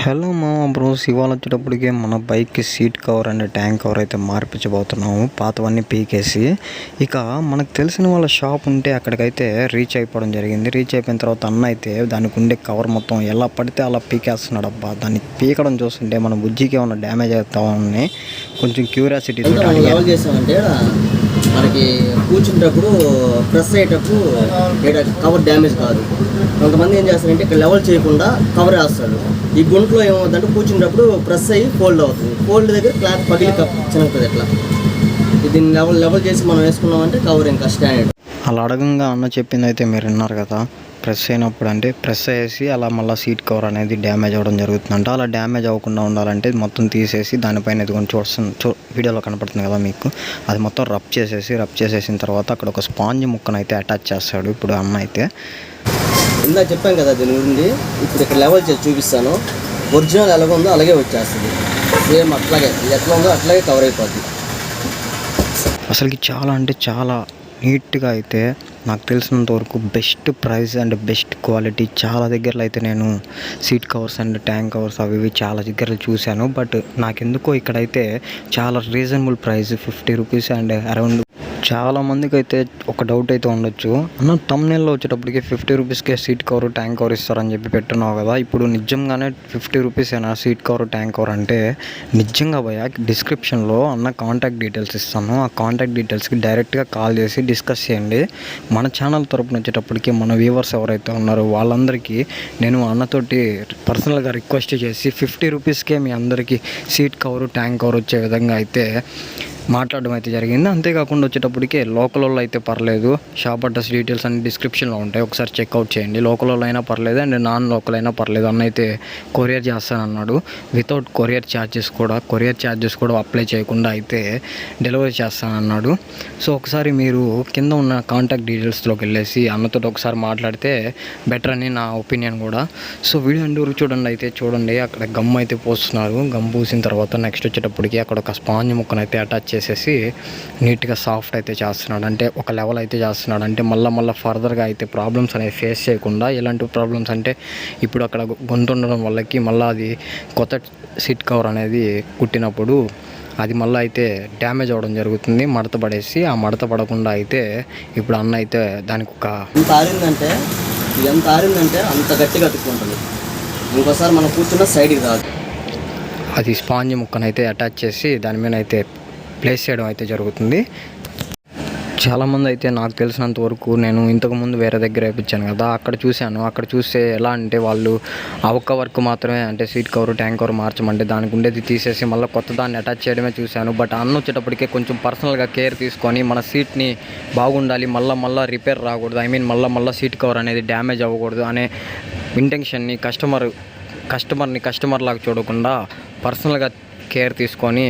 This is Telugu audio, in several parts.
హలో మామ బ్రోస్, ఇవాళ వచ్చేటప్పటికి మన బైక్కి seat cover and tank cover అయితే మార్పించబోతున్నాము. పాతవన్నీ పీకేసి ఇక మనకు తెలిసిన వాళ్ళ షాప్ ఉంటే అక్కడికైతే రీచ్ అయిపోవడం జరిగింది. రీచ్ అయిపోయిన తర్వాత అన్న అయితే దానికి ఉండే కవర్ మొత్తం ఎలా పడితే అలా పీకేస్తున్నాడు. అబ్బా, దాన్ని పీకడం చూస్తుంటే మన బుజ్జికి ఏమైనా డ్యామేజ్ అవుతామని కొంచెం క్యూరియాసిటీ చేసామంటే మనకి కూర్చుంటప్పుడు ప్రెస్ అయ్యేటప్పుడు కవర్ డ్యామేజ్ కాదు. కొంతమంది ఏం చేస్తారంటే ఇక్కడ లెవెల్ చేయకుండా కవర్ వేస్తాడు. ఈ గుంట్లో ఏమవుతుందంటే కూర్చున్నప్పుడు ప్రెస్ అయ్యి ఫోల్డ్ అవుతుంది. ఫోల్డ్ దగ్గర క్లాత్ పగిలి చిన్నది ఎట్లా దీన్ని లెవెల్ చేసి మనం వేసుకున్నామంటే కవర్ ఇంకా స్టాండర్డ్. అలా అడగంగా అన్న చెప్పింది అయితే మీరు విన్నారు కదా. ప్రెస్ అయినప్పుడు అంటే ప్రెస్ అయ్యేసి అలా మళ్ళీ సీట్ కవర్ అనేది డ్యామేజ్ అవ్వడం జరుగుతుందంట. అలా డ్యామేజ్ అవ్వకుండా ఉండాలంటే మొత్తం తీసేసి దానిపైన ఎదుగుని వీడియోలో కనపడుతుంది కదా మీకు, అది మొత్తం రబ్ చేసేసిన తర్వాత అక్కడ ఒక స్పాంజ్ ముక్కను అయితే అటాచ్ చేస్తాడు ఇప్పుడు అన్న అయితే. ఇందా చెప్పాను కదా దీని గురించి. ఇప్పుడు ఇక్కడ లెవెల్ చేసి చూపిస్తాను. ఒరిజినల్ ఎలాగ ఉందో అలాగే వచ్చేస్తుంది. సేమ్ అట్లాగే ఇది ఎట్లా ఉందో అట్లాగే కవర్ అయిపోద్ది. అసలుకి చాలా అంటే చాలా నీట్గా అయితే నాకు తెలిసినంత వరకు best price and best quality చాలా దగ్గరలో అయితే నేను seat covers and tank covers అవి చాలా దగ్గరలో చూశాను. బట్ నాకెందుకో ఇక్కడైతే చాలా reasonable price, 50 rupees and around. చాలామందికి అయితే ఒక డౌట్ అయితే ఉండొచ్చు, అన్న తమ్నెల్లో వచ్చేటప్పటికి 50 రూపీస్కే సీట్ కవర్ ట్యాంక్ కవర్ ఇస్తారని చెప్పి పెట్టున్నావు కదా, ఇప్పుడు నిజంగానే 50 రూపీస్ అయినా సీట్ కవర్ ట్యాంక్ కవర్ అంటే? నిజంగా భయ్యా, డిస్క్రిప్షన్లో అన్న కాంటాక్ట్ డీటెయిల్స్ ఇస్తాను. ఆ కాంటాక్ట్ డీటెయిల్స్కి డైరెక్ట్గా కాల్ చేసి డిస్కస్ చేయండి. మన ఛానల్ తరపున వచ్చేటప్పటికి మన వ్యూవర్స్ ఎవరైతే ఉన్నారో వాళ్ళందరికీ నేను అన్నతోటి పర్సనల్గా రిక్వెస్ట్ చేసి 50 రూపీస్కే మీ అందరికీ సీట్ కవరు ట్యాంక్ కవర్ వచ్చే విధంగా అయితే మాట్లాడడం అయితే జరిగింది. అంతేకాకుండా వచ్చేటప్పటికే లోకల్ వాళ్ళు అయితే పర్లేదు, షాప్ అడ్రస్ డీటెయిల్స్ అన్ని డిస్క్రిప్షన్లో ఉంటాయి, ఒకసారి చెక్అవుట్ చేయండి. లోకల్ వాళ్ళు అయినా పర్లేదు అండ్ నాన్ లోకల్ అయినా పర్లేదు. అన్న అయితే కొరియర్ చేస్తానన్నాడు. వితౌట్ కొరియర్ ఛార్జెస్ కూడా అప్లై చేయకుండా అయితే డెలివరీ చేస్తానన్నాడు. సో ఒకసారి మీరు కింద ఉన్న కాంటాక్ట్ డీటెయిల్స్లోకి వెళ్ళేసి అన్నతో ఒకసారి మాట్లాడితే బెటర్ అని నా ఒపీనియన్ కూడా. సో వీడియో ఎండ్ వరకు చూడండి. అక్కడ గమ్ అయితే పోస్తున్నారు. గమ్ పూసిన తర్వాత నెక్స్ట్ వచ్చేటప్పటికి అక్కడ ఒక స్పాంజ్ ముక్కను అయితే అటాచ్ చేసేసి నీట్గా సాఫ్ట్ అయితే చేస్తున్నాడు. అంటే ఒక లెవెల్ అయితే చేస్తున్నాడు. అంటే మళ్ళీ ఫర్దర్గా అయితే ప్రాబ్లమ్స్ అనేవి ఫేస్ చేయకుండా. ఎలాంటి ప్రాబ్లమ్స్ అంటే ఇప్పుడు అక్కడ గొంతు ఉండడం వల్లకి మళ్ళీ అది కొత్త సీట్ కవర్ అనేది కుట్టినప్పుడు అది మళ్ళీ అయితే డ్యామేజ్ అవ్వడం జరుగుతుంది. మడత పడేసి ఆ మడత పడకుండా అయితే ఇప్పుడు అన్న అయితే దానికి ఒక ఎంత ఆరిందంటే అంత గట్టిగా అతుక్కుంటుంది. ఇంకోసారి మనం కూర్చున్న సైడ్కి రాదు. అది స్పాంజ్ ముక్కనైతే అటాచ్ చేసి దాని మీద అయితే ప్లేస్ చేయడం అయితే జరుగుతుంది. చాలామంది అయితే నాకు తెలిసినంత వరకు, నేను ఇంతకుముందు వేరే దగ్గర వేయించాను కదా, అక్కడ చూస్తే ఎలా అంటే వాళ్ళు ఆ ఒక్క వర్క్ మాత్రమే, అంటే సీట్ కవర్ ట్యాంక్ కవర్ మార్చమంటే దానికి ఉండేది తీసేసి మళ్ళీ కొత్త దాన్ని అటాచ్ చేయడమే చూశాను. బట్ అన్న వచ్చేటప్పటికే కొంచెం పర్సనల్గా కేర్ తీసుకొని మన సీట్ని బాగుండాలి, మళ్ళీ రిపేర్ రాకూడదు, మళ్ళీ సీట్ కవర్ అనేది డ్యామేజ్ అవ్వకూడదు అనే ఇంటెన్షన్ని కస్టమర్ లాగా చూడకుండా పర్సనల్గా కేర్ తీసుకొని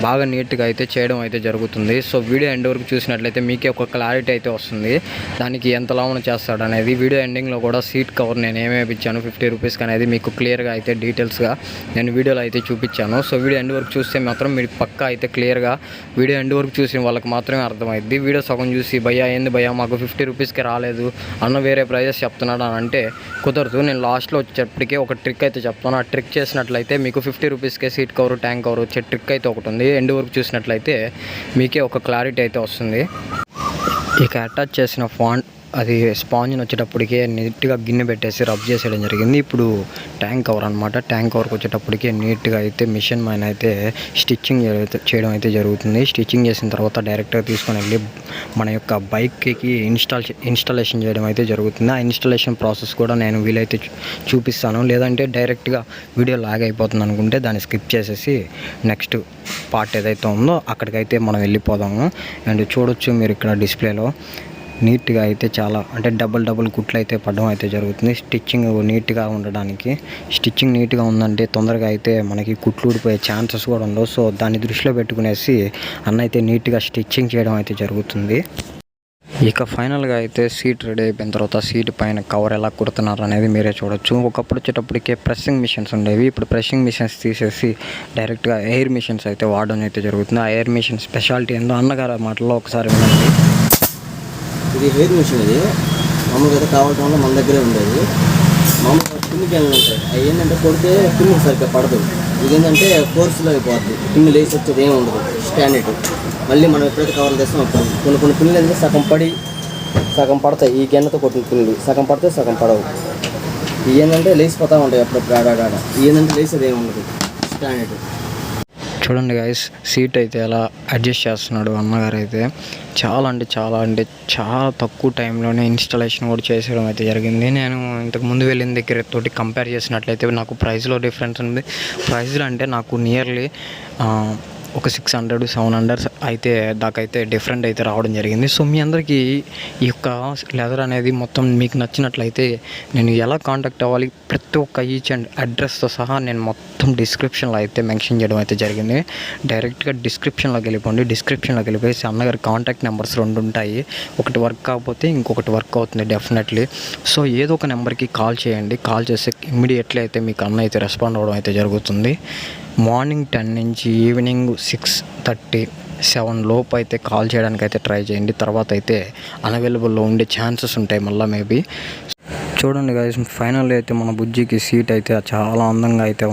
బాగా నీట్గా అయితే చేయడం అయితే జరుగుతుంది. సో వీడియో ఎండ్ వరకు చూసినట్లయితే మీకే ఒక క్లారిటీ అయితే వస్తుంది, దానికి ఎంత లాభం చేస్తాడు అనేది. వీడియో ఎండింగ్లో కూడా సీట్ కవర్ నేను ఏమేమి ఇచ్చాను 50 రూపీస్కి అనేది మీకు క్లియర్గా అయితే డీటెయిల్స్గా నేను వీడియోలో అయితే చూపించాను. సో వీడియో ఎండ్ వరకు చూస్తే మాత్రం మీరు పక్కా అయితే క్లియర్గా వీడియో ఎండ్ వరకు చూసిన వాళ్ళకి మాత్రమే అర్థమైద్ది. వీడియో సగం చూసి భయ్యా మాకు 50 రూపీస్కి రాలేదు అన్న, వేరే ప్రైజెస్ చెప్తున్నాడు అని అంటే కుదరదు. నేను లాస్ట్లో వచ్చేటప్పటికే ఒక ట్రిక్ అయితే చెప్తాను. ఆ ట్రిక్ చేసినట్లయితే మీకు 50 రూపీస్కే సీట్ కవర్ ట్యాంక్ కవర్ వచ్చే ట్రిక్ అయితే ఒకటి ఉంది. ఎండ్ వరకు చూసినట్లయితే మీకే ఒక క్లారిటీ అయితే వస్తుంది. ఇక అటాచ్ చేసిన అది స్పాంజ్ని వచ్చేటప్పటికే నీట్గా గిన్నె పెట్టేసి రబ్ చేసేయడం జరిగింది. ఇప్పుడు ట్యాంక్ కవర్ అనమాట. ట్యాంక్ కవర్కి వచ్చేటప్పటికే నీట్గా అయితే మిషన్ మైన అయితే స్టిచ్చింగ్ చేయడం అయితే జరుగుతుంది. స్టిచ్చింగ్ చేసిన తర్వాత డైరెక్ట్గా తీసుకొని వెళ్ళి మన యొక్క బైక్కి ఇన్స్టాలేషన్ చేయడం అయితే జరుగుతుంది. ఆ ఇన్స్టాలేషన్ ప్రాసెస్ కూడా నేను వీలైతే చూపిస్తాను. లేదంటే డైరెక్ట్గా వీడియో లాగ్ అయిపోతుంది అనుకుంటే దాన్ని స్కిప్ చేసేసి నెక్స్ట్ పార్ట్ ఏదైతే ఉందో అక్కడికైతే మనం వెళ్ళిపోదాము. అండ్ చూడొచ్చు మీరు ఇక్కడ డిస్ప్లేలో నీట్గా అయితే చాలా, అంటే డబుల్ కుట్లు అయితే పడడం అయితే జరుగుతుంది. స్టిచ్చింగ్ నీట్గా ఉండడానికి. స్టిచ్చింగ్ నీట్గా ఉందంటే తొందరగా అయితే మనకి కుట్లు ఊడిపోయే ఛాన్సెస్ కూడా ఉండవు. సో దాన్ని దృష్టిలో పెట్టుకునేసి అన్న అయితే నీట్గా స్టిచ్చింగ్ చేయడం అయితే జరుగుతుంది. ఇక ఫైనల్గా అయితే సీట్ రెడీ అయిపోయిన తర్వాత సీట్ పైన కవర్ ఎలా కుడుతున్నారు అనేది మీరే చూడొచ్చు. ఒకప్పుడు వచ్చేటప్పటికే ప్రెస్సింగ్ మిషన్స్ ఉండేవి. ఇప్పుడు ప్రెస్సింగ్ మిషన్స్ తీసేసి డైరెక్ట్గా ఎయిర్ మిషన్స్ అయితే వాడడం అయితే జరుగుతుంది. ఆ ఎయిర్ మిషన్ స్పెషాలిటీ ఏందో అన్నగారి మాటల్లో ఒకసారి వినండి. ఇది హెయిర్ మిషన్. ఇది మామూలుగా అయితే కావాల్సిన మన దగ్గరే ఉండేది. మామూలుగా పిన్ని గేమ్లు ఉంటాయి, అవి ఏంటంటే కొడితే పిన్ని సరిగ్గా పడదు. ఇది ఏంటంటే ఫోర్స్లో అయిపోద్ది, పిన్ని లేచి వచ్చేది ఏమి ఉండదు స్టాండర్డ్. మళ్ళీ మనం ఎప్పుడైతే కవర్ చేస్తాం అప్పుడు కొన్ని పిన్నులు ఏంటంటే సగం పడతాయి. ఈ గిన్నెతో కొట్టిన పిన్నులు సగం పడితే సగం పడవు. ఇవి ఏంటంటే లేచిపోతూ ఉంటాయి అప్పుడప్పుడు ఆడాడ. ఇవి ఏంటంటే లేచేది ఏమి ఉండదు స్టాండర్డ్. చూడండి గైస్, సీట్ అయితే ఎలా అడ్జస్ట్ చేస్తున్నాడు అన్నగారు అయితే. చాలా తక్కువ టైంలోనే ఇన్స్టాలేషన్ కూడా చేసేయడం అయితే జరిగింది. నేను ఇంతకు ముందు వెళ్ళిన దగ్గర తోటి కంపేర్ చేసినట్లయితే నాకు ప్రైస్లో డిఫరెన్స్ ఉంది. ప్రైస్లో అంటే నాకు నియర్లీ ఒక 600-700 అయితే దాకైతే డిఫరెంట్ అయితే రావడం జరిగింది. సో మీ అందరికీ ఈ యొక్క లెదర్ అనేది మొత్తం మీకు నచ్చినట్లయితే నేను ఎలా కాంటాక్ట్ అవ్వాలి, ప్రతి ఒక్క ఈచ్ అండ్ అడ్రస్తో సహా నేను మొత్తం డిస్క్రిప్షన్లో అయితే మెన్షన్ చేయడం అయితే జరిగింది. డైరెక్ట్గా డిస్క్రిప్షన్లోకి వెళ్ళిపోయి అన్నగారి కాంటాక్ట్ నెంబర్స్ 2 ఉంటాయి. ఒకటి వర్క్ కాకపోతే ఇంకొకటి వర్క్ అవుతుంది డెఫినెట్లీ. సో ఏదో ఒక నెంబర్కి కాల్ చేయండి. కాల్ చేస్తే ఇమ్మీడియట్లీ అయితే మీకు అన్న అయితే రెస్పాండ్ అవ్వడం అయితే జరుగుతుంది. మార్నింగ్ 10 నుంచి ఈవినింగ్ 6:30-7 లోపు అయితే కాల్ చేయడానికి అయితే ట్రై చేయండి. తర్వాత అయితే అన్అవైలబుల్లో ఉండే ఛాన్సెస్ ఉంటాయి మళ్ళీ మేబీ. చూడండి గైస్, ఫైనల్ అయితే మన బుజ్జికి సీట్ అయితే చాలా అందంగా అయితే